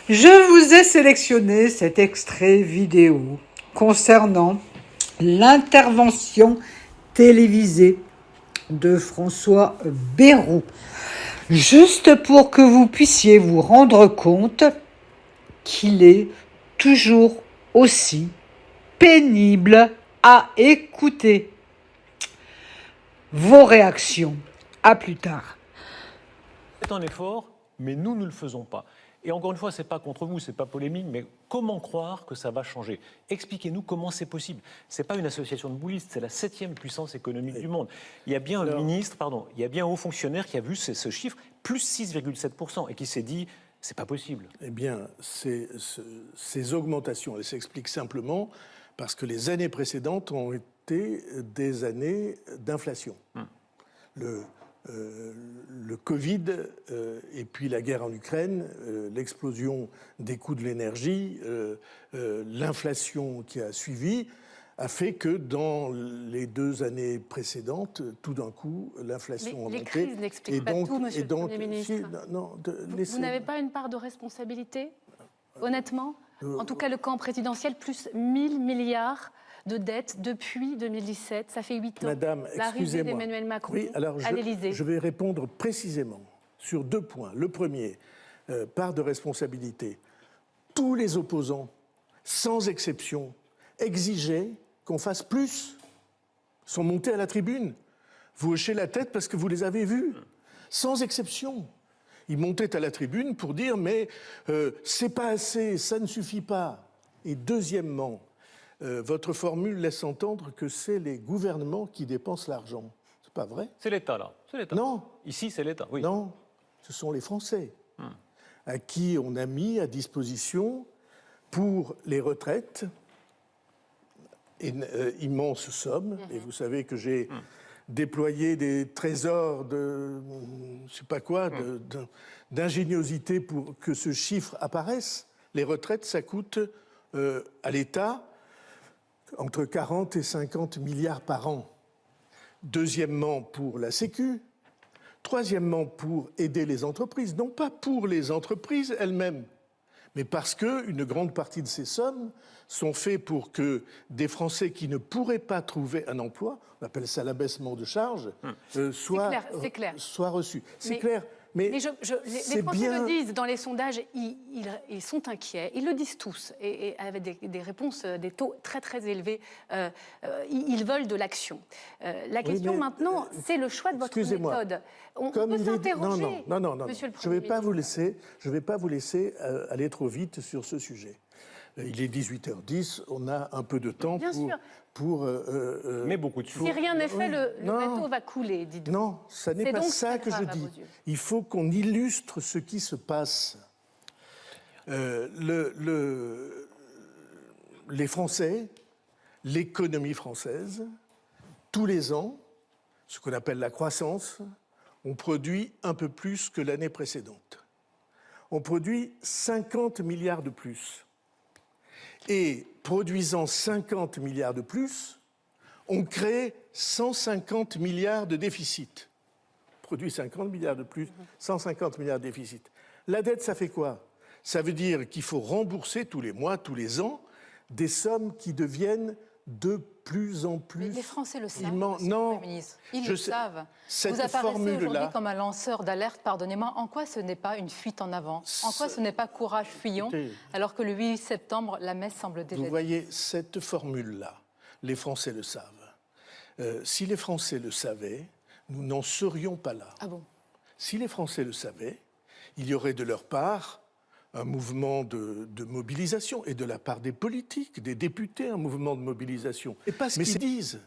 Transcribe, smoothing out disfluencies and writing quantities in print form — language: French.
Je vous ai sélectionné cet extrait vidéo concernant l'intervention télévisée de François Bayrou, juste pour que vous puissiez vous rendre compte qu'il est toujours aussi pénible à écouter. Vos réactions. À plus tard. C'est un effort, mais nous ne le faisons pas. Et encore une fois, ce n'est pas contre vous, ce n'est pas polémique, mais comment croire que ça va changer? Expliquez-nous comment c'est possible. Ce n'est pas une association de boulistes, c'est la 7e puissance économique du monde. Il y a bien un ministre, pardon, il y a bien un haut fonctionnaire qui a vu ce chiffre, plus 6,7%, et qui s'est dit, c'est pas possible. Eh bien, ces augmentations, elles s'expliquent simplement parce que les années précédentes ont été des années d'inflation. Le Covid et puis la guerre en Ukraine, l'explosion des coûts de l'énergie, l'inflation qui a suivi, a fait que dans les 2 années précédentes, tout d'un coup, l'inflation a monté. Les crises n'expliquent pas tout, monsieur le Premier ministre. Vous n'avez pas une part de responsabilité, honnêtement? En tout cas, le camp présidentiel, plus 1000 milliards de dettes depuis 2017. Ça fait 8 ans. Madame, l'arrivée d'Emmanuel Macron à l'Élysée. Je vais répondre précisément sur 2 points. Le premier, part de responsabilité. Tous les opposants, sans exception, exigeaient qu'on fasse plus. Ils sont montés à la tribune. Vous hochez la tête parce que vous les avez vus, sans exception. Ils montaient à la tribune pour dire « mais c'est pas assez, ça ne suffit pas ». Et deuxièmement, votre formule laisse entendre que c'est les gouvernements qui dépensent l'argent. C'est pas vrai? C'est l'État, là. C'est l'État. Non. Ici, c'est l'État, oui. Non, ce sont les Français à qui on a mis à disposition pour les retraites une immense somme. Et vous savez que j'ai déployé des trésors de, je sais pas quoi, d'ingéniosité pour que ce chiffre apparaisse. Les retraites, ça coûte à l'État entre 40 et 50 milliards par an. Deuxièmement, pour la Sécu. Troisièmement, pour aider les entreprises. Non pas pour les entreprises elles-mêmes, mais parce qu'une grande partie de ces sommes sont faites pour que des Français qui ne pourraient pas trouver un emploi, on appelle ça l'abaissement de charges, soient reçus. C'est clair. Mais les Français le disent dans les sondages, ils sont inquiets, ils le disent tous, et avec des réponses, des taux très très élevés, ils veulent de l'action. La question maintenant, c'est le choix de votre méthode. On peut s'interroger, non, monsieur le Premier je ne vais pas vous laisser aller trop vite sur ce sujet. Il est 18h10, on a un peu de temps pour mais beaucoup de Si rien n'est fait, le bateau va couler, dites-vous. Non, ce n'est pas ça que je dis. Il faut qu'on illustre ce qui se passe. Les Français, l'économie française, tous les ans, ce qu'on appelle la croissance, on produit un peu plus que l'année précédente. On produit 50 milliards de plus. Et produisant 50 milliards de plus, on crée 150 milliards de déficit. On produit 50 milliards de plus, 150 milliards de déficit. La dette, ça fait quoi? Ça veut dire qu'il faut rembourser tous les mois, tous les ans, des sommes qui deviennent de plus en plus... Mais les Français le savent, non, ministre. Ils le savent. Vous apparaissez aujourd'hui comme un lanceur d'alerte, pardonnez-moi. En quoi ce n'est pas une fuite en avant? En quoi ce n'est pas courage fuyons, alors que le 8 septembre, la messe semble déjà... Vous voyez, cette formule-là, les Français le savent. Si les Français le savaient, nous n'en serions pas là. Ah bon? Si les Français le savaient, il y aurait de leur part un mouvement de mobilisation, et de la part des politiques, des députés, un mouvement de mobilisation. Et pas ce qu'ils disent.